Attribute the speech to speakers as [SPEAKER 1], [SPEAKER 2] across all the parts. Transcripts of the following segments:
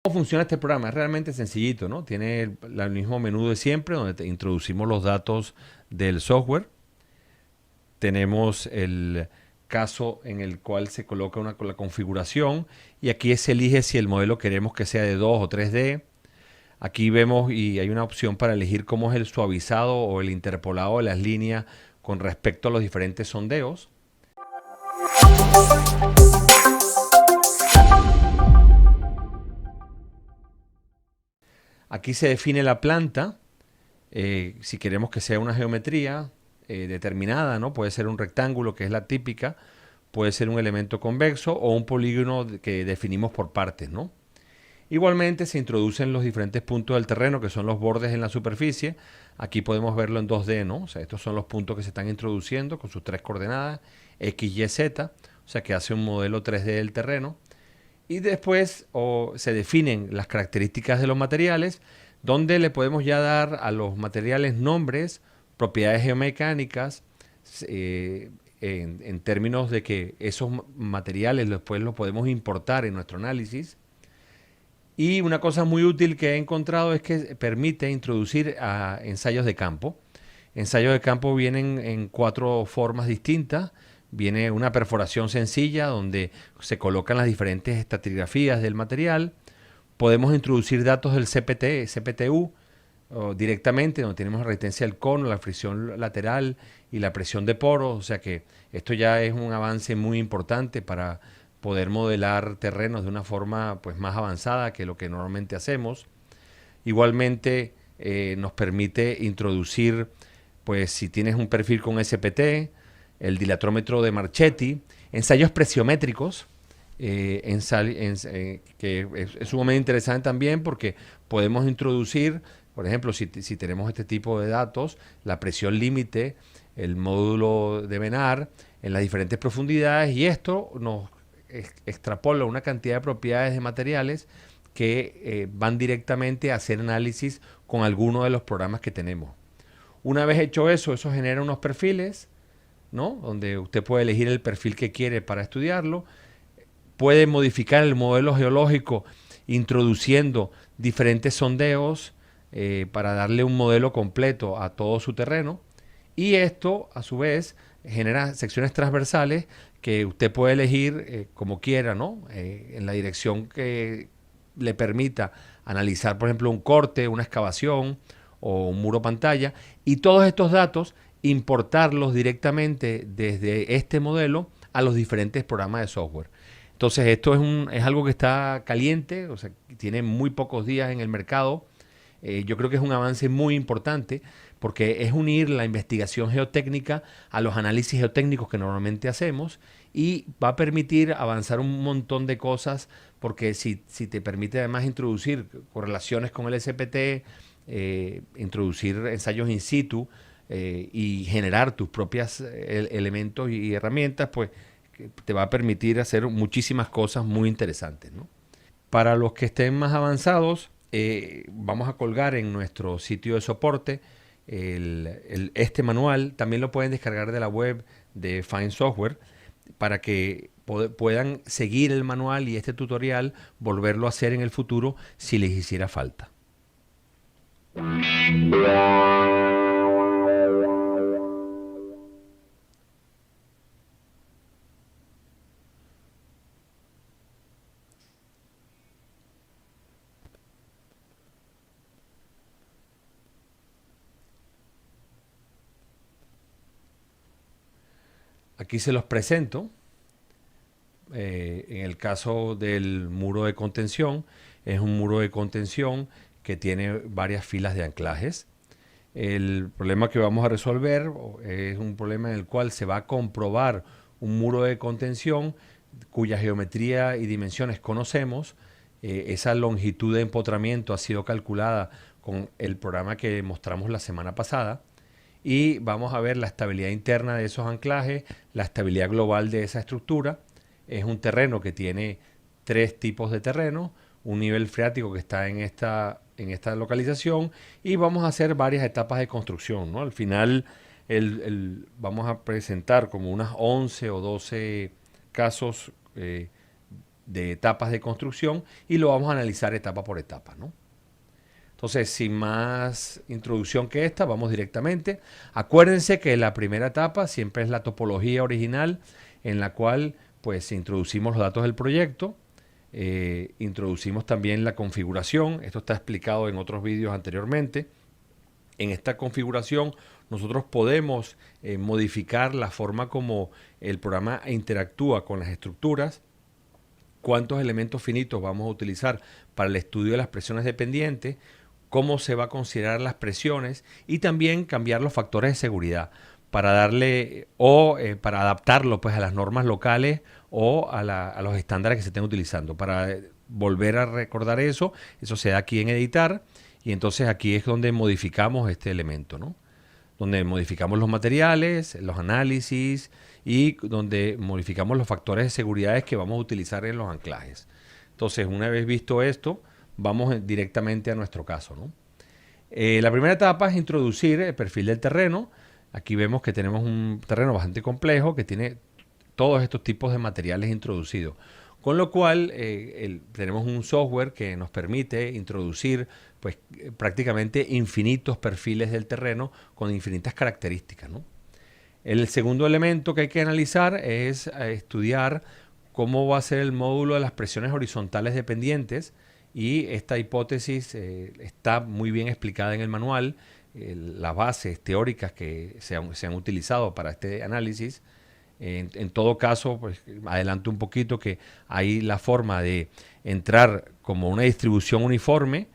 [SPEAKER 1] ¿Cómo funciona este programa? Es realmente sencillito, ¿no? Tiene el mismo menú de siempre, donde introducimos los datos del software. Tenemos el caso en el cual se coloca la configuración y aquí se elige si el modelo queremos que sea de 2 o 3D. Aquí vemos y hay una opción para elegir cómo es el suavizado o el interpolado de las líneas con respecto a los diferentes sondeos. Aquí se define la planta, si queremos que sea una geometría determinada, ¿no? Puede ser un rectángulo, que es la típica, puede ser un elemento convexo o un polígono que definimos por partes, ¿no? Igualmente se introducen los diferentes puntos del terreno, que son los bordes en la superficie. Aquí podemos verlo en 2D, ¿no? O sea, estos son los puntos que se están introduciendo con sus tres coordenadas, X, Y, Z. O sea, que hace un modelo 3D del terreno. Y después se definen las características de los materiales, donde le podemos ya dar a los materiales nombres, propiedades geomecánicas, en términos de que esos materiales después los podemos importar en nuestro análisis. Y una cosa muy útil que he encontrado es que permite introducir a ensayos de campo. Ensayos de campo vienen en 4 formas distintas. Viene una perforación sencilla donde se colocan las diferentes estratigrafías del material. Podemos introducir datos del CPT, CPTU directamente, donde tenemos la resistencia del cono, la fricción lateral y la presión de poros. O sea que esto ya es un avance muy importante para poder modelar terrenos de una forma pues, más avanzada que lo que normalmente hacemos. Igualmente nos permite introducir, pues si tienes un perfil con SPT, el dilatrómetro de Marchetti, ensayos presiométricos, que es sumamente interesante también porque podemos introducir, por ejemplo, si tenemos este tipo de datos, la presión límite, el módulo de Bénard en las diferentes profundidades y esto nos extrapola una cantidad de propiedades de materiales que van directamente a hacer análisis con alguno de los programas que tenemos. Una vez hecho eso, eso genera unos perfiles, ¿no? Donde usted puede elegir el perfil que quiere para estudiarlo, puede modificar el modelo geológico introduciendo diferentes sondeos para darle un modelo completo a todo su terreno y esto a su vez genera secciones transversales que usted puede elegir como quiera, ¿no? En la dirección que le permita analizar, por ejemplo, un corte, una excavación o un muro pantalla y todos estos datos importarlos directamente desde este modelo a los diferentes programas de software. Entonces esto es algo que está caliente, o sea, tiene muy pocos días en el mercado. Yo creo que es un avance muy importante porque es unir la investigación geotécnica a los análisis geotécnicos que normalmente hacemos y va a permitir avanzar un montón de cosas porque si te permite además introducir correlaciones con el SPT, introducir ensayos in situ y generar tus propios elementos y herramientas, pues te va a permitir hacer muchísimas cosas muy interesantes, ¿no? Para los que estén más avanzados, vamos a colgar en nuestro sitio de soporte este manual. También lo pueden descargar de la web de Fine Software para que puedan seguir el manual y este tutorial, volverlo a hacer en el futuro si les hiciera falta. Aquí se los presento. En el caso del muro de contención, es un muro de contención que tiene varias filas de anclajes. El problema que vamos a resolver es un problema en el cual se va a comprobar un muro de contención cuya geometría y dimensiones conocemos. Esa longitud de empotramiento ha sido calculada con el programa que mostramos la semana pasada y vamos a ver la estabilidad interna de esos anclajes, la estabilidad global de esa estructura. Es un terreno que tiene 3 tipos de terreno, un nivel freático que está en esta localización y vamos a hacer varias etapas de construcción, ¿no? Al final vamos a presentar como unas 11 o 12 casos de etapas de construcción y lo vamos a analizar etapa por etapa, ¿no? Entonces, sin más introducción que esta, vamos directamente. Acuérdense que la primera etapa siempre es la topología original, en la cual pues introducimos los datos del proyecto, introducimos también la configuración. Esto está explicado en otros vídeos anteriormente. En esta configuración nosotros podemos modificar la forma como el programa interactúa con las estructuras, cuántos elementos finitos vamos a utilizar para el estudio de las presiones dependientes, cómo se va a considerar las presiones y también cambiar los factores de seguridad para darle para adaptarlo pues a las normas locales o a los estándares que se estén utilizando. Para volver a recordar eso se da aquí en editar y entonces aquí es donde modificamos este elemento, ¿no? Donde modificamos los materiales, los análisis y donde modificamos los factores de seguridad que vamos a utilizar en los anclajes. Entonces, una vez visto esto, vamos directamente a nuestro caso, ¿no? La primera etapa es introducir el perfil del terreno. Aquí vemos que tenemos un terreno bastante complejo que tiene todos estos tipos de materiales introducidos. Con lo cual tenemos un software que nos permite introducir pues, prácticamente infinitos perfiles del terreno con infinitas características, ¿no? El segundo elemento que hay que analizar es estudiar cómo va a ser el módulo de las presiones horizontales dependientes. Y esta hipótesis está muy bien explicada en el manual, las bases teóricas que se han utilizado para este análisis. En todo caso, pues, adelanto un poquito que hay la forma de entrar como una distribución uniforme,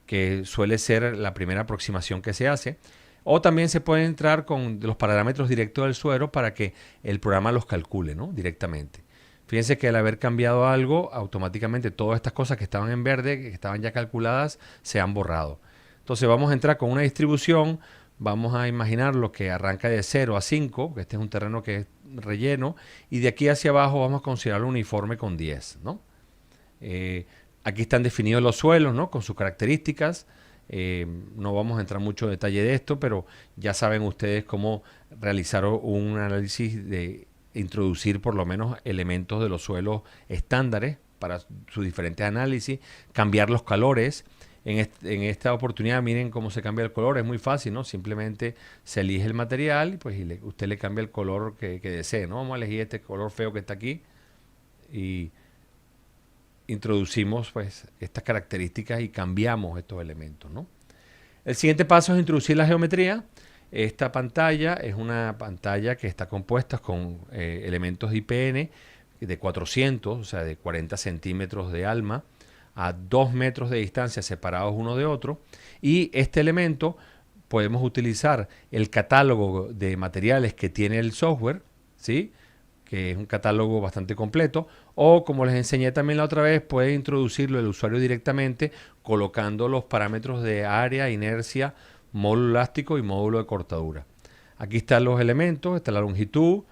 [SPEAKER 1] que suele ser la primera aproximación que se hace, o también se puede entrar con los parámetros directos del suelo para que el programa los calcule, ¿no? Directamente. Fíjense que al haber cambiado algo, automáticamente todas estas cosas que estaban en verde, que estaban ya calculadas, se han borrado. Entonces vamos a entrar con una distribución, vamos a imaginar lo que arranca de 0 a 5, que este es un terreno que es relleno, y de aquí hacia abajo vamos a considerarlo uniforme con 10, ¿no? Aquí están definidos los suelos, ¿no? Con sus características. No vamos a entrar mucho en detalle de esto, pero ya saben ustedes cómo realizar un análisis de introducir por lo menos elementos de los suelos estándares para sus diferentes análisis, cambiar los colores. En esta oportunidad miren cómo se cambia el color, es muy fácil, ¿no? Simplemente se elige el material pues, y usted le cambia el color que desee, ¿no? Vamos a elegir este color feo que está aquí y introducimos pues, estas características y cambiamos estos elementos, ¿no? El siguiente paso es introducir la geometría. Esta pantalla es una pantalla que está compuesta con elementos de IPN de 400, o sea, de 40 centímetros de alma, a 2 metros de distancia separados uno de otro. Y este elemento podemos utilizar el catálogo de materiales que tiene el software, ¿sí? Que es un catálogo bastante completo, o como les enseñé también la otra vez, puede introducirlo el usuario directamente colocando los parámetros de área, inercia, módulo elástico y módulo de cortadura. Aquí están los elementos, está la longitud,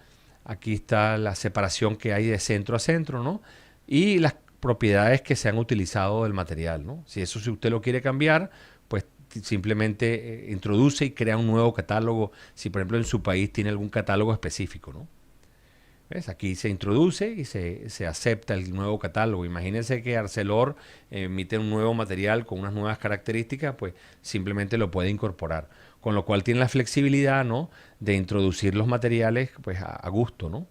[SPEAKER 1] aquí está la separación que hay de centro a centro, ¿no? Y las propiedades que se han utilizado del material, ¿no? Si usted lo quiere cambiar, pues simplemente introduce y crea un nuevo catálogo, si por ejemplo en su país tiene algún catálogo específico, ¿no? ¿Ves? Aquí se introduce y se acepta el nuevo catálogo. Imagínense que Arcelor emite un nuevo material con unas nuevas características, pues simplemente lo puede incorporar. Con lo cual tiene la flexibilidad, ¿no? De introducir los materiales pues, a gusto, ¿no?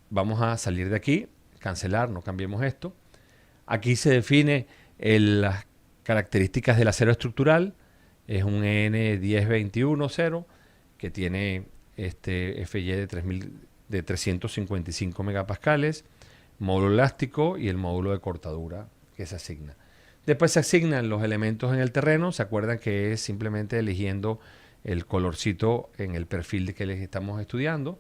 [SPEAKER 1] Vamos a salir de aquí, cancelar, no cambiemos esto. Aquí se define las características del acero estructural. Es un EN1021-0 que tiene FY de 355 megapascales, módulo elástico y el módulo de cortadura que se asigna. Después se asignan los elementos en el terreno. Se acuerdan que es simplemente eligiendo el colorcito en el perfil que les estamos estudiando.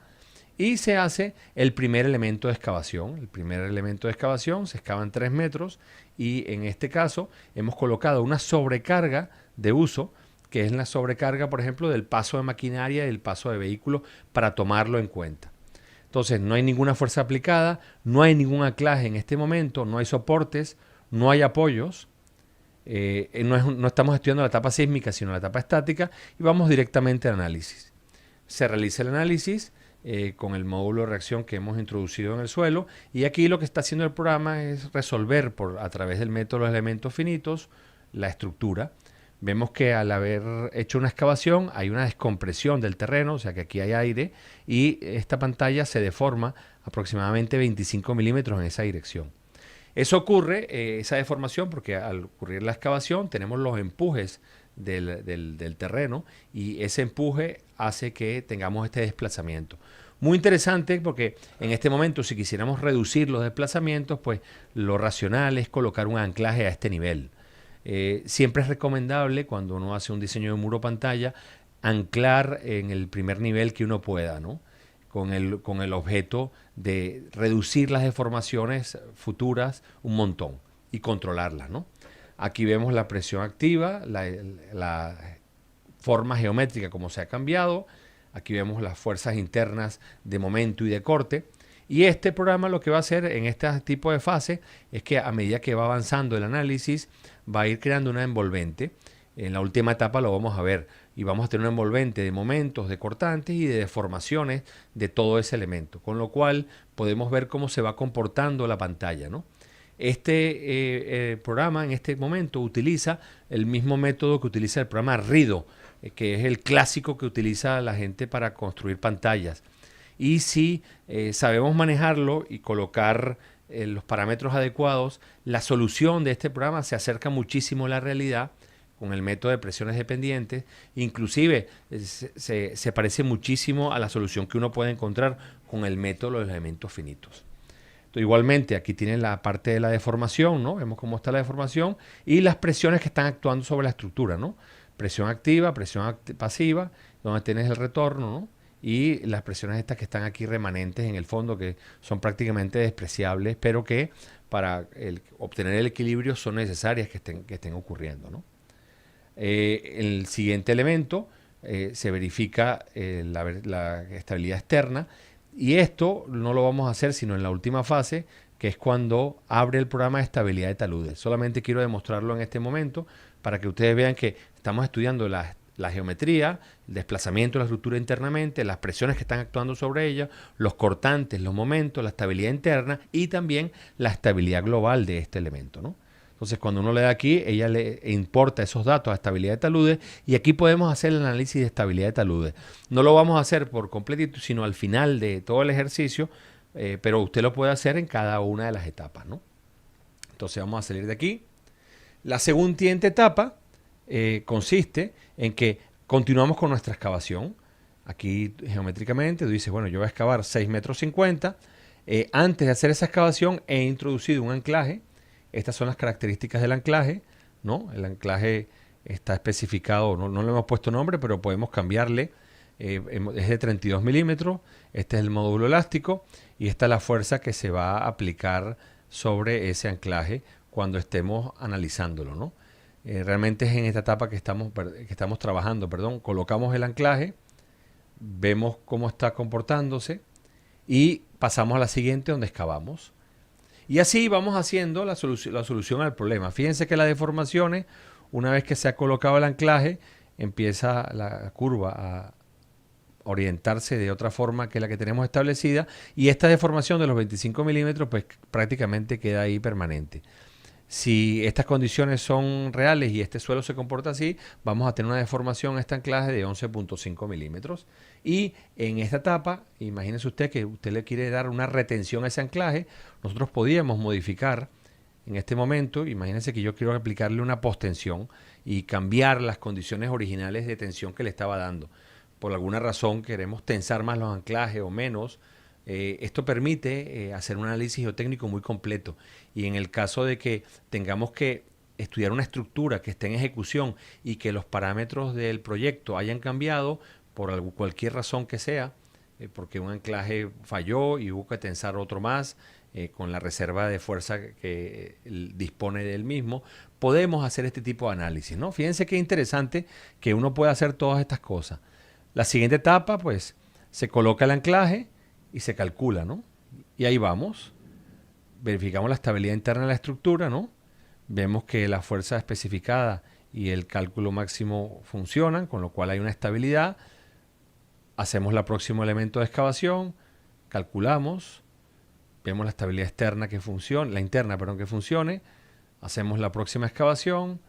[SPEAKER 1] Y se hace el primer elemento de excavación. El primer elemento de excavación se excavan 3 metros y en este caso hemos colocado una sobrecarga de uso, que es la sobrecarga, por ejemplo, del paso de maquinaria y del paso de vehículo para tomarlo en cuenta. Entonces no hay ninguna fuerza aplicada, no hay ningún anclaje en este momento, no hay soportes, no hay apoyos. No estamos estudiando la etapa sísmica, sino la etapa estática y vamos directamente al análisis. Se realiza el análisis con el módulo de reacción que hemos introducido en el suelo. Y aquí lo que está haciendo el programa es resolver a través del método de los elementos finitos la estructura. Vemos que al haber hecho una excavación hay una descompresión del terreno, o sea que aquí hay aire, y esta pantalla se deforma aproximadamente 25 milímetros en esa dirección. Eso ocurre, esa deformación, porque al ocurrir la excavación tenemos los empujes del terreno, y ese empuje hace que tengamos este desplazamiento. Muy interesante, porque en este momento, si quisiéramos reducir los desplazamientos, pues lo racional es colocar un anclaje a este nivel. Siempre es recomendable, cuando uno hace un diseño de muro pantalla, anclar en el primer nivel que uno pueda, ¿no? Con el objeto de reducir las deformaciones futuras un montón y controlarlas, ¿no? Aquí vemos la presión activa, la forma geométrica como se ha cambiado. Aquí vemos las fuerzas internas de momento y de corte. Y este programa lo que va a hacer en este tipo de fase es que a medida que va avanzando el análisis, va a ir creando una envolvente. En la última etapa lo vamos a ver, y vamos a tener una envolvente de momentos, de cortantes y de deformaciones de todo ese elemento, con lo cual podemos ver cómo se va comportando la pantalla, ¿no? Este programa en este momento utiliza el mismo método que utiliza el programa Rido, que es el clásico que utiliza la gente para construir pantallas. Y si sabemos manejarlo y colocar los parámetros adecuados, la solución de este programa se acerca muchísimo a la realidad con el método de presiones dependientes. Inclusive se parece muchísimo a la solución que uno puede encontrar con el método de los elementos finitos. Entonces, igualmente, aquí tienen la parte de la deformación, ¿no? Vemos cómo está la deformación y las presiones que están actuando sobre la estructura, ¿no? Presión activa, presión pasiva, donde tienes el retorno, ¿no? Y las presiones estas que están aquí remanentes en el fondo, que son prácticamente despreciables, pero que para obtener el equilibrio son necesarias que estén ocurriendo, ¿no? El siguiente elemento se verifica la estabilidad externa, y esto no lo vamos a hacer sino en la última fase, que es cuando abre el programa de estabilidad de taludes. Solamente quiero demostrarlo en este momento para que ustedes vean que estamos estudiando la geometría, el desplazamiento de la estructura internamente, las presiones que están actuando sobre ella, los cortantes, los momentos, la estabilidad interna y también la estabilidad global de este elemento, ¿no? Entonces, cuando uno le da aquí, ella le importa esos datos a estabilidad de taludes, y aquí podemos hacer el análisis de estabilidad de taludes. No lo vamos a hacer por completito, sino al final de todo el ejercicio, pero usted lo puede hacer en cada una de las etapas, ¿no? Entonces, vamos a salir de aquí. La siguiente etapa consiste en que continuamos con nuestra excavación. Aquí, geométricamente, tú dices, bueno, yo voy a excavar 6,50 metros. Antes de hacer esa excavación, he introducido un anclaje. Estas son las características del anclaje, ¿no? El anclaje está especificado, no le hemos puesto nombre, pero podemos cambiarle. Es de 32 milímetros, este es el módulo elástico, y esta es la fuerza que se va a aplicar sobre ese anclaje cuando estemos analizándolo, ¿no? Realmente es en esta etapa que estamos trabajando, perdón. Colocamos el anclaje, vemos cómo está comportándose y pasamos a la siguiente, donde excavamos. Y así vamos haciendo la solución al problema. Fíjense que las deformaciones, una vez que se ha colocado el anclaje, empieza la curva a orientarse de otra forma que la que tenemos establecida, y esta deformación de los 25 milímetros pues prácticamente queda ahí permanente. Si estas condiciones son reales y este suelo se comporta así, vamos a tener una deformación a este anclaje de 11,5 milímetros. Y en esta etapa, imagínese usted que usted le quiere dar una retención a ese anclaje. Nosotros podíamos modificar en este momento, imagínense que yo quiero aplicarle una postensión y cambiar las condiciones originales de tensión que le estaba dando. Por alguna razón queremos tensar más los anclajes o menos. Esto permite hacer un análisis geotécnico muy completo, y en el caso de que tengamos que estudiar una estructura que esté en ejecución y que los parámetros del proyecto hayan cambiado por cualquier razón que sea, porque un anclaje falló y hubo que tensar otro más con la reserva de fuerza que dispone del mismo, podemos hacer este tipo de análisis, ¿no? Fíjense qué interesante que uno pueda hacer todas estas cosas. La siguiente etapa, pues, se coloca el anclaje y se calcula, ¿no? Y ahí vamos. Verificamos la estabilidad interna de la estructura, ¿no? Vemos que la fuerza especificada y el cálculo máximo funcionan, con lo cual hay una estabilidad. hacemos el próximo elemento de excavación, calculamos, vemos la estabilidad externa que funcione, la interna, perdón, que funcione, hacemos la próxima excavación,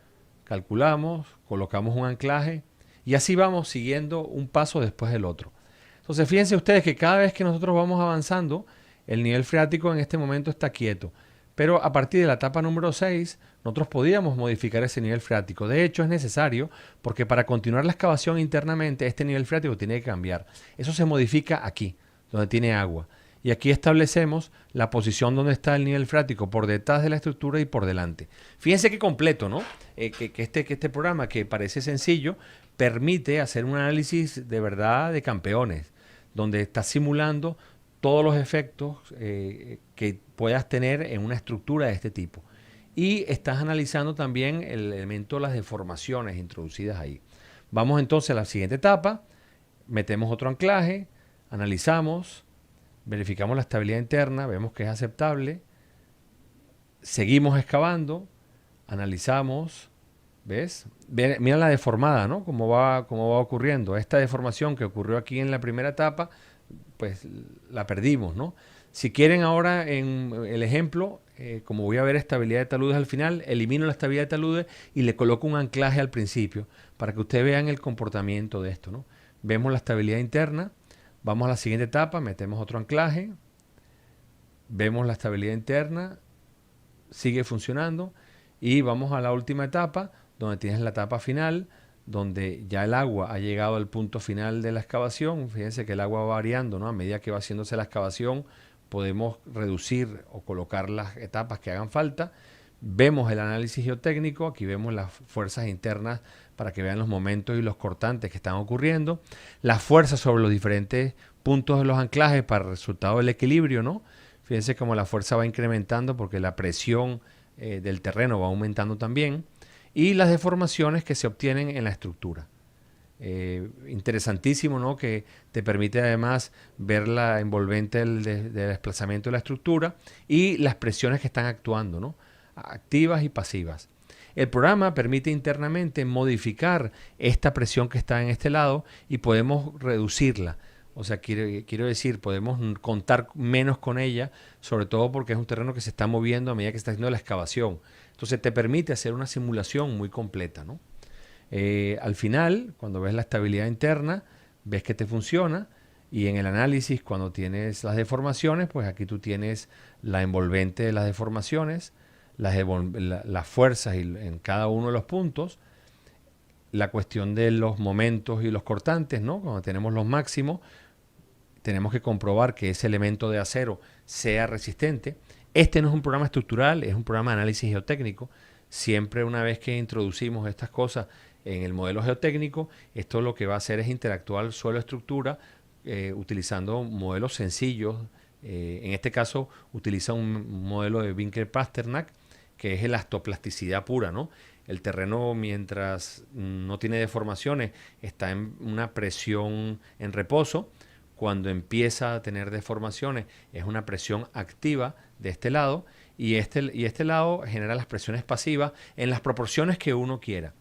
[SPEAKER 1] calculamos, colocamos un anclaje y así vamos siguiendo un paso después del otro. Entonces fíjense ustedes que cada vez que nosotros vamos avanzando, el nivel freático en este momento está quieto. Pero a partir de la etapa número 6, nosotros podíamos modificar ese nivel freático. De hecho, es necesario porque para continuar la excavación internamente, este nivel freático tiene que cambiar. Eso se modifica aquí, donde tiene agua. Y aquí establecemos la posición donde está el nivel freático, por detrás de la estructura y por delante. Fíjense qué completo, ¿no? Que este programa, que parece sencillo, permite hacer un análisis de verdad de campeones, donde está simulando todos los efectos que puedas tener en una estructura de este tipo. Y estás analizando también el elemento de las deformaciones introducidas ahí. Vamos entonces a la siguiente etapa, metemos otro anclaje, analizamos, verificamos la estabilidad interna, vemos que es aceptable, seguimos excavando, analizamos, ¿ves? Mira la deformada, ¿no? Cómo va ocurriendo. Esta deformación que ocurrió aquí en la primera etapa, pues la perdimos, ¿no? Si quieren ahora en el ejemplo, como voy a ver estabilidad de taludes al final, elimino la estabilidad de taludes y le coloco un anclaje al principio para que ustedes vean el comportamiento de esto, ¿no? Vemos la estabilidad interna, vamos a la siguiente etapa, metemos otro anclaje, vemos la estabilidad interna, sigue funcionando y vamos a la última etapa, donde tienes la etapa final, donde ya el agua ha llegado al punto final de la excavación. Fíjense que el agua va variando, ¿no? A medida que va haciéndose la excavación, podemos reducir o colocar las etapas que hagan falta. Vemos el análisis geotécnico, aquí vemos las fuerzas internas para que vean los momentos y los cortantes que están ocurriendo, las fuerzas sobre los diferentes puntos de los anclajes para el resultado del equilibrio, ¿no? Fíjense cómo la fuerza va incrementando porque la presión del terreno va aumentando también, y las deformaciones que se obtienen en la estructura. Interesantísimo, ¿no? Que te permite además ver la envolvente del desplazamiento de la estructura y las presiones que están actuando, ¿no? Activas y pasivas. El programa permite internamente modificar esta presión que está en este lado y podemos reducirla. O sea, quiero decir, podemos contar menos con ella, sobre todo porque es un terreno que se está moviendo a medida que está haciendo la excavación. Entonces te permite hacer una simulación muy completa, ¿no? Al final, cuando ves la estabilidad interna, ves que te funciona, y en el análisis, cuando tienes las deformaciones, pues aquí tú tienes la envolvente de las deformaciones, las fuerzas en cada uno de los puntos, la cuestión de los momentos y los cortantes, ¿no? Cuando tenemos los máximos, tenemos que comprobar que ese elemento de acero sea resistente. Este no es un programa estructural, es un programa de análisis geotécnico. Siempre una vez que introducimos estas cosas en el modelo geotécnico, esto lo que va a hacer es interactuar suelo-estructura utilizando modelos sencillos. En este caso utiliza un modelo de Winkel-Pasternak, que es elastoplasticidad pura, ¿no? El terreno, mientras no tiene deformaciones, está en una presión en reposo. Cuando empieza a tener deformaciones, es una presión activa de este lado, y este lado genera las presiones pasivas en las proporciones que uno quiera.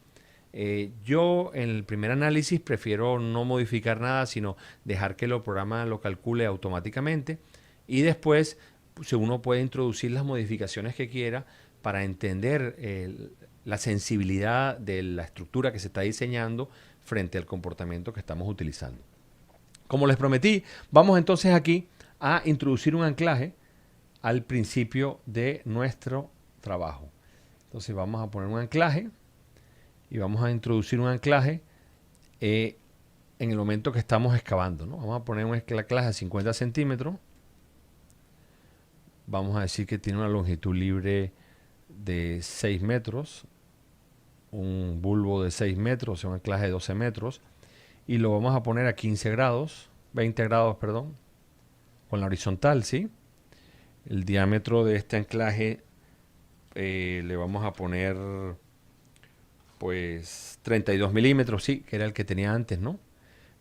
[SPEAKER 1] Yo en el primer análisis prefiero no modificar nada, sino dejar que el programa lo calcule automáticamente, y después uno puede introducir las modificaciones que quiera para entender la sensibilidad de la estructura que se está diseñando frente al comportamiento que estamos utilizando. Como les prometí, vamos entonces aquí a introducir un anclaje al principio de nuestro trabajo. Entonces vamos a poner un anclaje y vamos a introducir un anclaje en el momento que estamos excavando, ¿no? Vamos a poner un anclaje de 50 centímetros. Vamos a decir que tiene una longitud libre de 6 metros, un bulbo de 6 metros, o sea, un anclaje de 12 metros. Y lo vamos a poner a 15 grados, 20 grados, perdón, con la horizontal, ¿sí? El diámetro de este anclaje le vamos a poner, pues, 32 milímetros, sí, que era el que tenía antes, ¿no?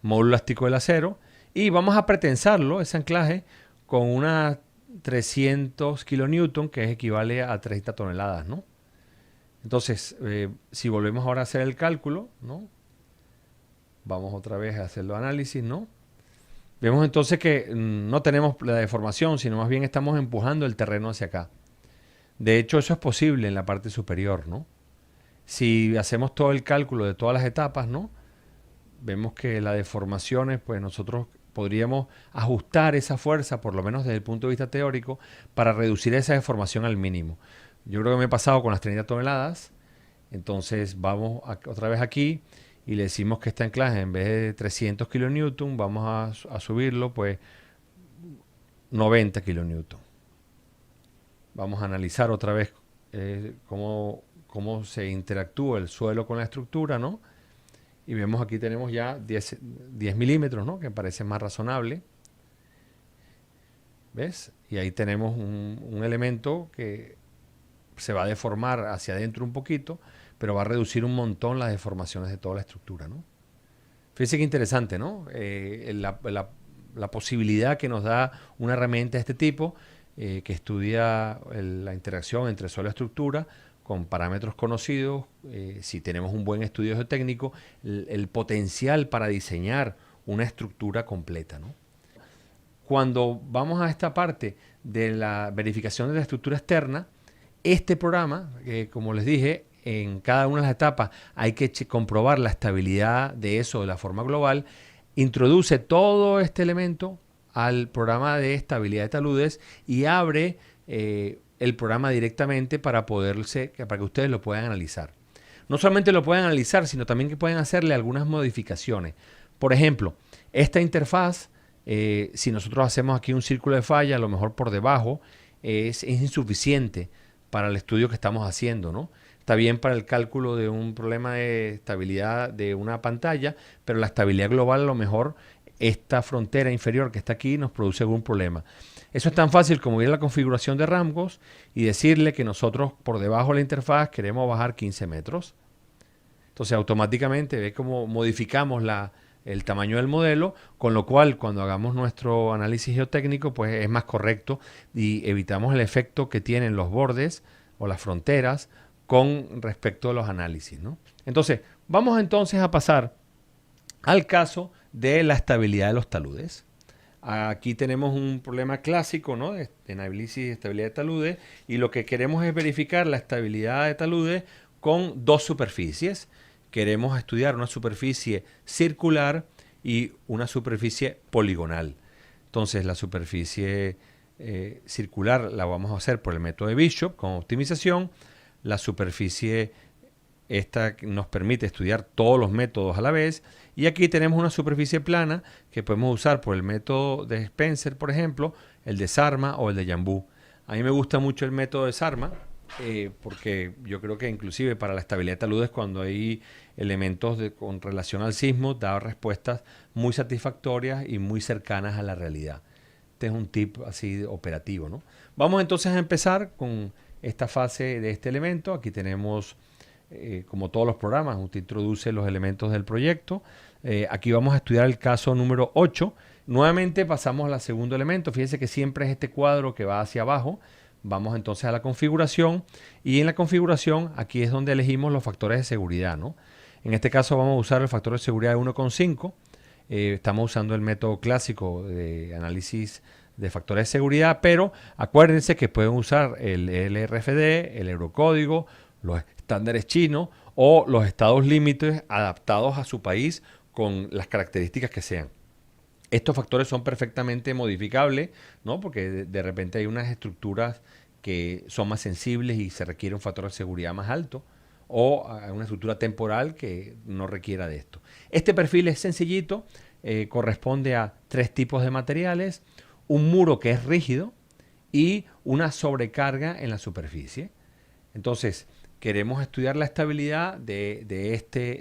[SPEAKER 1] Módulo elástico del acero. Y vamos a pretensarlo, ese anclaje, con una 300 kilonewton, que equivale a 30 toneladas, ¿no? Entonces, si volvemos ahora a hacer el cálculo, ¿no? Vamos otra vez a hacer los análisis, ¿no? Vemos entonces que no tenemos la deformación, sino más bien estamos empujando el terreno hacia acá. De hecho, eso es posible en la parte superior, ¿no? Si hacemos todo el cálculo de todas las etapas, ¿no? Vemos que las deformaciones, pues nosotros podríamos ajustar esa fuerza, por lo menos desde el punto de vista teórico, para reducir esa deformación al mínimo. Yo creo que me he pasado con las 30 toneladas, entonces vamos otra vez aquí y le decimos que este anclaje en vez de 300 kilonewton, vamos a subirlo pues 90 kilonewton. Vamos a analizar otra vez cómo se interactúa el suelo con la estructura, ¿no? Y vemos aquí tenemos ya 10 milímetros, ¿no? Que parece más razonable. ¿Ves? Y ahí tenemos un elemento que se va a deformar hacia adentro un poquito, pero va a reducir un montón las deformaciones de toda la estructura, ¿no? Fíjense qué interesante, ¿no? La posibilidad que nos da una herramienta de este tipo, que estudia la interacción entre suelo y estructura, con parámetros conocidos, si tenemos un buen estudio geotécnico, el potencial para diseñar una estructura completa, ¿no? Cuando vamos a esta parte de la verificación de la estructura externa, este programa, como les dije, en cada una de las etapas hay que comprobar la estabilidad de eso de la forma global, introduce todo este elemento al programa de estabilidad de taludes y abre el programa directamente para que ustedes lo puedan analizar. No solamente lo pueden analizar, sino también que pueden hacerle algunas modificaciones. Por ejemplo, esta interfaz, si nosotros hacemos aquí un círculo de falla, a lo mejor por debajo, es insuficiente para el estudio que estamos haciendo, ¿no? Está bien para el cálculo de un problema de estabilidad de una pantalla, pero la estabilidad global a lo mejor esta frontera inferior que está aquí nos produce algún problema. Eso es tan fácil como ir a la configuración de rangos y decirle que nosotros por debajo de la interfaz queremos bajar 15 metros. Entonces automáticamente ve cómo modificamos el tamaño del modelo, con lo cual cuando hagamos nuestro análisis geotécnico pues es más correcto y evitamos el efecto que tienen los bordes o las fronteras con respecto a los análisis, ¿no? Entonces, vamos entonces a pasar al caso de la estabilidad de los taludes. Aquí tenemos un problema clásico, ¿no? De análisis y estabilidad de taludes, y lo que queremos es verificar la estabilidad de taludes con dos superficies. Queremos estudiar una superficie circular y una superficie poligonal. Entonces, la superficie circular la vamos a hacer por el método de Bishop con optimización. La superficie esta nos permite estudiar todos los métodos a la vez. Y aquí tenemos una superficie plana que podemos usar por el método de Spencer, por ejemplo, el de Sarma o el de Yambú. A mí me gusta mucho el método de Sarma porque yo creo que inclusive para la estabilidad de taludes, cuando hay elementos con relación al sismo, da respuestas muy satisfactorias y muy cercanas a la realidad. Este es un tip así operativo, ¿no? Vamos entonces a empezar con esta fase de este elemento. Aquí tenemos, como todos los programas, usted introduce los elementos del proyecto. Aquí vamos a estudiar el caso número 8. Nuevamente pasamos al segundo elemento. Fíjense que siempre es este cuadro que va hacia abajo. Vamos entonces a la configuración. Y en la configuración, aquí es donde elegimos los factores de seguridad, ¿no? En este caso vamos a usar el factor de seguridad de 1,5. Estamos usando el método clásico de análisis de factores de seguridad, pero acuérdense que pueden usar el LRFD, el Eurocódigo, los estándares chinos o los estados límites adaptados a su país con las características que sean. Estos factores son perfectamente modificables, ¿no? Porque de repente hay unas estructuras que son más sensibles y se requiere un factor de seguridad más alto, o una estructura temporal que no requiera de esto. Este perfil es sencillito, corresponde a 3 tipos de materiales: un muro que es rígido y una sobrecarga en la superficie. Entonces, queremos estudiar la estabilidad de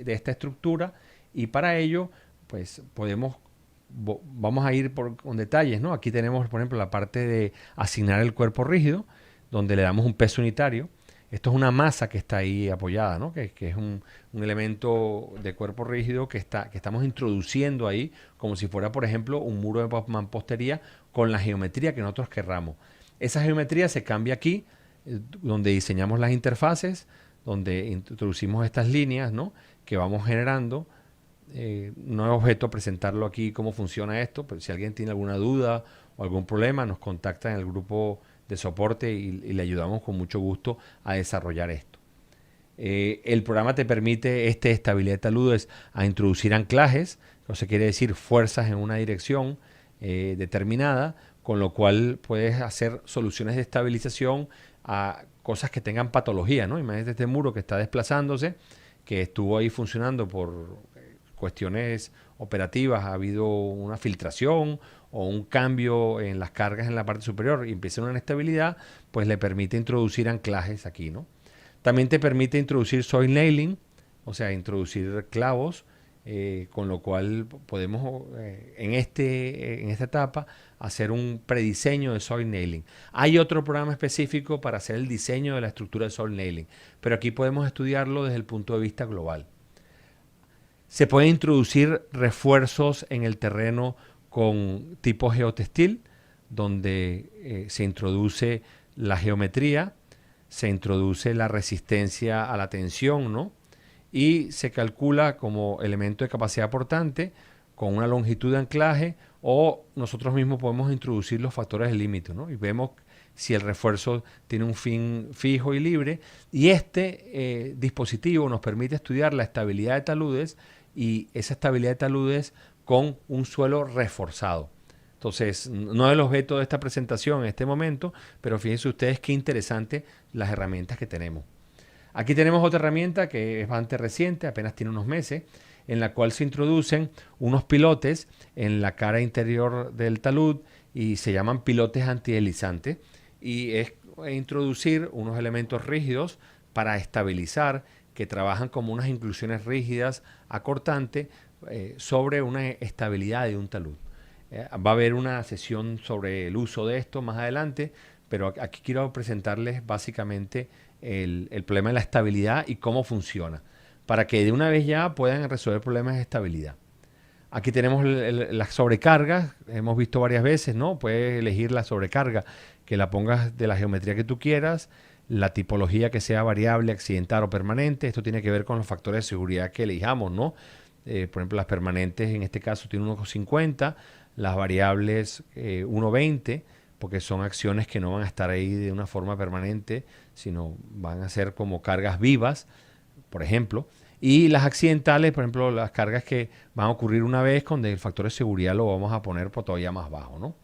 [SPEAKER 1] esta estructura, y para ello, pues vamos a ir con detalles, ¿no? Aquí tenemos, por ejemplo, la parte de asignar el cuerpo rígido, donde le damos un peso unitario. Esto es una masa que está ahí apoyada, ¿no? Que es un elemento de cuerpo rígido que estamos introduciendo ahí como si fuera, por ejemplo, un muro de mampostería con la geometría que nosotros querramos. Esa geometría se cambia aquí, donde diseñamos las interfaces, donde introducimos estas líneas, ¿no? Que vamos generando no es objeto presentarlo aquí cómo funciona esto, pero si alguien tiene alguna duda o algún problema, nos contacta en el grupo de soporte y le ayudamos con mucho gusto a desarrollar esto. El programa te permite estabilidad de taludes a introducir anclajes, eso quiere decir fuerzas en una dirección determinada, con lo cual puedes hacer soluciones de estabilización a cosas que tengan patología, ¿no? Imagínate este muro que está desplazándose, que estuvo ahí funcionando por cuestiones operativas, ha habido una filtración o un cambio en las cargas en la parte superior y empieza una inestabilidad, pues le permite introducir anclajes aquí, ¿no? También te permite introducir soil nailing, o sea, introducir clavos, con lo cual podemos en esta etapa hacer un prediseño de soil nailing. Hay otro programa específico para hacer el diseño de la estructura de soil nailing, pero aquí podemos estudiarlo desde el punto de vista global. Se pueden introducir refuerzos en el terreno con tipo geotextil, donde se introduce la geometría, se introduce la resistencia a la tensión, ¿no? Y se calcula como elemento de capacidad portante con una longitud de anclaje, o nosotros mismos podemos introducir los factores de límite, ¿no? Y vemos si el refuerzo tiene un fin fijo y libre. Y este dispositivo nos permite estudiar la estabilidad de taludes y esa estabilidad de taludes con un suelo reforzado. Entonces, no es el objeto de esta presentación en este momento, pero fíjense ustedes qué interesante las herramientas que tenemos. Aquí tenemos otra herramienta que es bastante reciente, apenas tiene unos meses, en la cual se introducen unos pilotes en la cara interior del talud y se llaman pilotes antideslizantes. Y es introducir unos elementos rígidos para estabilizar, que trabajan como unas inclusiones rígidas acortantes sobre una estabilidad de un talud. Va a haber una sesión sobre el uso de esto más adelante, pero aquí quiero presentarles básicamente el problema de la estabilidad y cómo funciona, para que de una vez ya puedan resolver problemas de estabilidad. Aquí tenemos las sobrecargas, hemos visto varias veces, ¿no? Puedes elegir la sobrecarga, que la pongas de la geometría que tú quieras, la tipología que sea variable, accidental o permanente. Esto tiene que ver con los factores de seguridad que elijamos, ¿no? Por ejemplo, las permanentes en este caso tienen 1,50, las variables 1,20, porque son acciones que no van a estar ahí de una forma permanente, sino van a ser como cargas vivas, por ejemplo. Y las accidentales, por ejemplo, las cargas que van a ocurrir una vez, con el factor de seguridad lo vamos a poner por todavía más bajo, ¿no?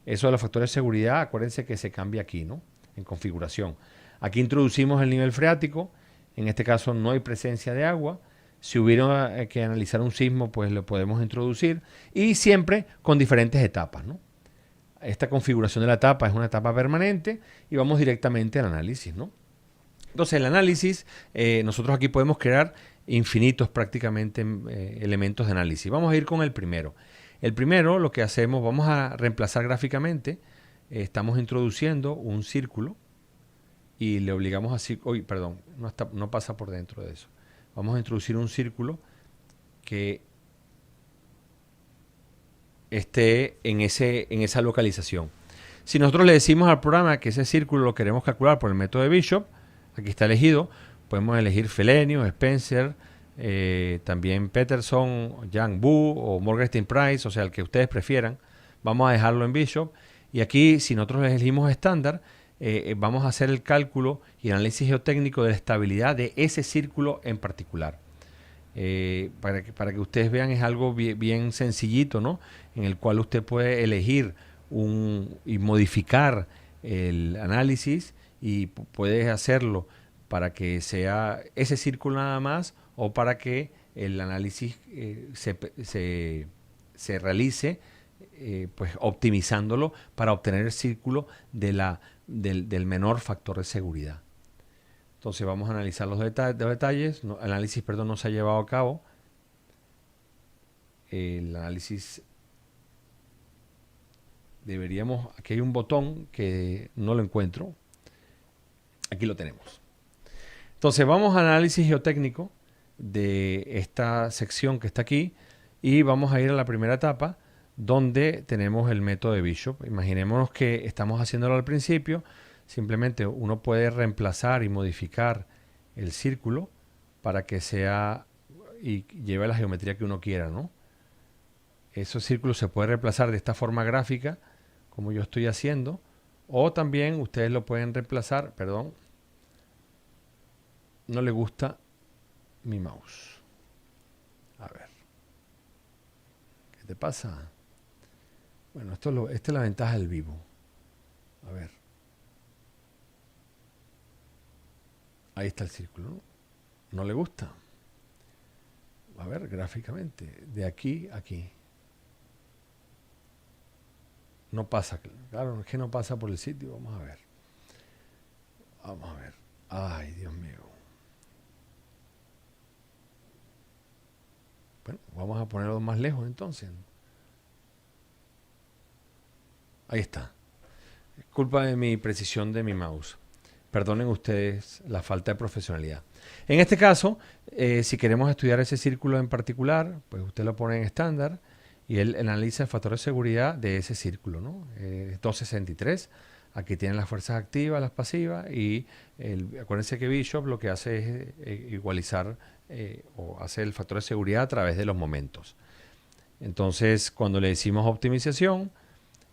[SPEAKER 1] Eso de los factores de seguridad, acuérdense que se cambia aquí, ¿no? En configuración. Aquí introducimos el nivel freático. En este caso no hay presencia de agua. Si hubiera que analizar un sismo, pues lo podemos introducir. Y siempre con diferentes etapas, ¿no? Esta configuración de la etapa es una etapa permanente y vamos directamente al análisis, ¿no? Entonces, el análisis, nosotros aquí podemos crear infinitos prácticamente elementos de análisis. Vamos a ir con el primero. El primero, lo que hacemos, vamos a reemplazar gráficamente. Estamos introduciendo un círculo y le obligamos así. Uy, perdón, no pasa por dentro de eso. Vamos a introducir un círculo que esté en esa localización. Si nosotros le decimos al programa que ese círculo lo queremos calcular por el método de Bishop, aquí está elegido, podemos elegir Felenius, Spencer, también Peterson, Yang Bu o Morgenstern Price, o sea, el que ustedes prefieran. Vamos a dejarlo en Bishop. Y aquí, si nosotros elegimos estándar, vamos a hacer el cálculo y análisis geotécnico de la estabilidad de ese círculo en particular. Para que ustedes vean, es algo bien sencillito, ¿no? En el cual usted puede elegir y modificar el análisis y puedes hacerlo para que sea ese círculo nada más, o para que el análisis se realice pues optimizándolo para obtener el círculo del menor factor de seguridad. Entonces vamos a analizar los detalles. El análisis, no se ha llevado a cabo. El análisis aquí hay un botón que no lo encuentro. Aquí lo tenemos. Entonces vamos al análisis geotécnico de esta sección que está aquí y vamos a ir a la primera etapa, donde tenemos el método de Bishop. Imaginémonos que estamos haciéndolo al principio. Simplemente uno puede reemplazar y modificar el círculo para que sea y lleve la geometría que uno quiera, ¿no? Esos círculos se pueden reemplazar de esta forma gráfica, como yo estoy haciendo, o también ustedes lo pueden reemplazar, perdón, no le gusta mi mouse. A ver, ¿qué te pasa? Bueno, esta es la ventaja del vivo. A ver. Ahí está el círculo, ¿no? No le gusta. A ver, gráficamente, de aquí a aquí. No pasa, claro, es que no pasa por el sitio. Vamos a ver. Vamos a ver. Ay, Dios mío. Bueno, vamos a ponerlo más lejos entonces. Ahí está. Es culpa de mi precisión de mi mouse. Perdonen ustedes la falta de profesionalidad. En este caso, si queremos estudiar ese círculo en particular, pues usted lo pone en estándar y él analiza el factor de seguridad de ese círculo, ¿no? 263. Aquí tienen las fuerzas activas, las pasivas y acuérdense que Bishop lo que hace es igualizar o hace el factor de seguridad a través de los momentos. Entonces, cuando le decimos optimización,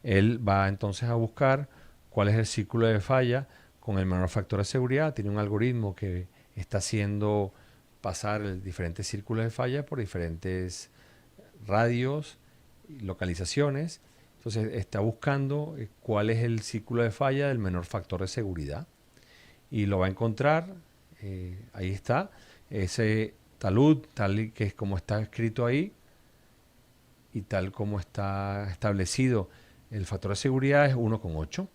[SPEAKER 1] él va entonces a buscar cuál es el círculo de falla con el menor factor de seguridad. Tiene un algoritmo que está haciendo pasar diferentes círculos de falla por diferentes radios y localizaciones. Entonces está buscando cuál es el círculo de falla del menor factor de seguridad. Y lo va a encontrar, ahí está, ese talud, tal que es como está escrito ahí, y tal como está establecido el factor de seguridad es 1,8.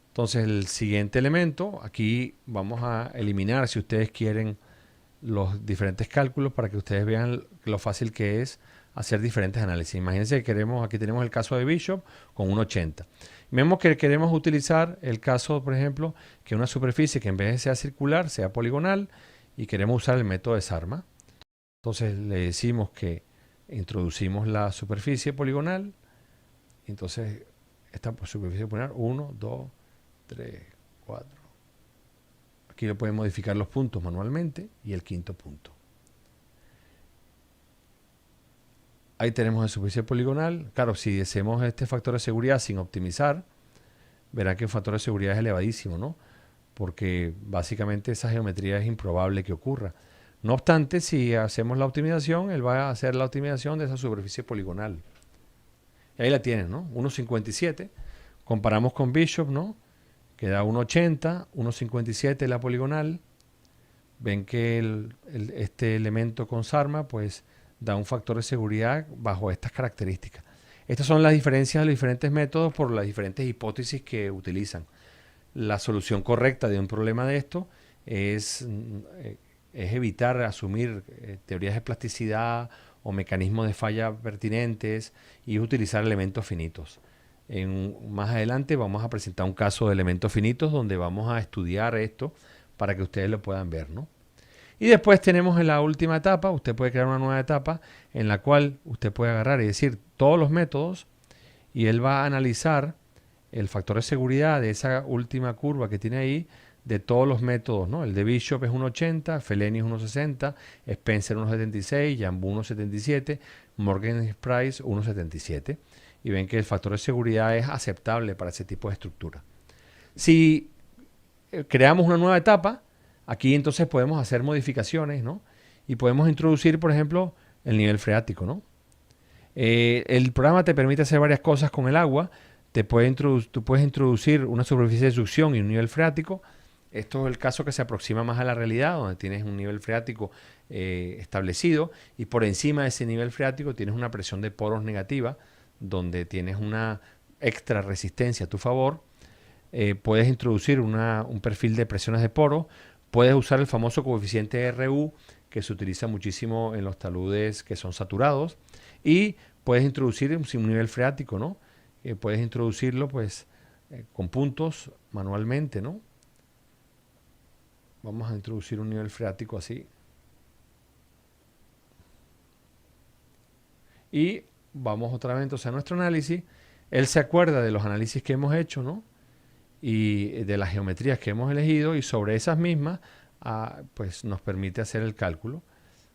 [SPEAKER 1] Entonces el siguiente elemento, aquí vamos a eliminar, si ustedes quieren, los diferentes cálculos para que ustedes vean lo fácil que es hacer diferentes análisis. Imagínense que aquí tenemos el caso de Bishop con 1,80. Vemos que queremos utilizar el caso, por ejemplo, que una superficie que en vez de sea circular, sea poligonal, y queremos usar el método de Sarma. Entonces le decimos que introducimos la superficie poligonal. Entonces esta superficie poligonal, 1, 2, 3, 4. Aquí le pueden modificar los puntos manualmente y el quinto punto. Ahí tenemos la superficie poligonal. Claro, si hacemos este factor de seguridad sin optimizar, verán que el factor de seguridad es elevadísimo, ¿no? Porque básicamente esa geometría es improbable que ocurra. No obstante, si hacemos la optimización, él va a hacer la optimización de esa superficie poligonal. Y ahí la tienen, ¿no? 1,57. Comparamos con Bishop, ¿no? Que da 1,80, 1,57 la poligonal. Ven que este elemento con Sarma, pues, da un factor de seguridad bajo estas características. Estas son las diferencias de los diferentes métodos por las diferentes hipótesis que utilizan. La solución correcta de un problema de esto es evitar asumir teorías de plasticidad o mecanismos de falla pertinentes y utilizar elementos finitos. Más adelante vamos a presentar un caso de elementos finitos donde vamos a estudiar esto para que ustedes lo puedan ver, ¿no? Y después tenemos en la última etapa, usted puede crear una nueva etapa en la cual usted puede agarrar y decir todos los métodos y él va a analizar el factor de seguridad de esa última curva que tiene ahí de todos los métodos, ¿no? El de Bishop es 1,80, Feleni es 1,60, Spencer 1,76, Jambu 1,77, Morgan Price 1,77. Y ven que el factor de seguridad es aceptable para ese tipo de estructura. Si creamos una nueva etapa, aquí entonces podemos hacer modificaciones, ¿no? Y podemos introducir, por ejemplo, el nivel freático, ¿no? El programa te permite hacer varias cosas con el agua. Tú puedes introducir una superficie de succión y un nivel freático. Esto es el caso que se aproxima más a la realidad, donde tienes un nivel freático establecido y por encima de ese nivel freático tienes una presión de poros negativa, donde tienes una extra resistencia a tu favor. Puedes introducir un perfil de presiones de poro. Puedes usar el famoso coeficiente RU, que se utiliza muchísimo en los taludes que son saturados. Y puedes introducir un nivel freático, ¿no? Puedes introducirlo pues con puntos manualmente, ¿no? Vamos a introducir un nivel freático así. Y vamos otra vez entonces a nuestro análisis. Él se acuerda de los análisis que hemos hecho, ¿no? Y de las geometrías que hemos elegido y sobre esas mismas pues nos permite hacer el cálculo.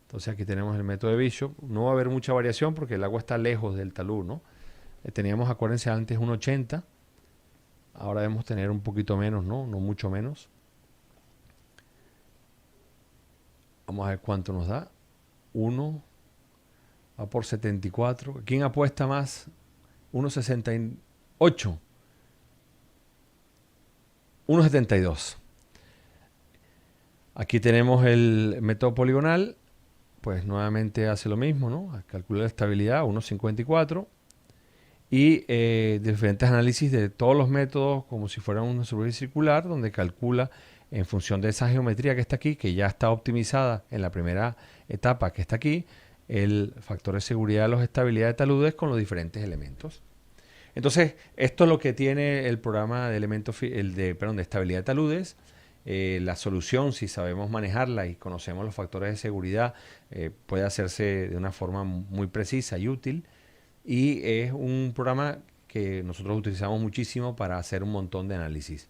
[SPEAKER 1] Entonces aquí tenemos el método de Bishop. No va a haber mucha variación porque el agua está lejos del talud, ¿no? Teníamos, acuérdense, antes 1,80. Ahora debemos tener un poquito menos, ¿no? No mucho menos. Vamos a ver cuánto nos da. 1 va por 74. ¿Quién apuesta más? 1,68. 1,72. Aquí tenemos el método poligonal. Pues nuevamente hace lo mismo, ¿no? Calcula la estabilidad, 1,54. Y diferentes análisis de todos los métodos como si fuera una superficie circular, donde calcula en función de esa geometría que está aquí, que ya está optimizada en la primera etapa que está aquí, el factor de seguridad de la estabilidad de taludes con los diferentes elementos. Entonces, esto es lo que tiene el programa de de estabilidad de taludes. La solución, si sabemos manejarla y conocemos los factores de seguridad, puede hacerse de una forma muy precisa y útil. Y es un programa que nosotros utilizamos muchísimo para hacer un montón de análisis.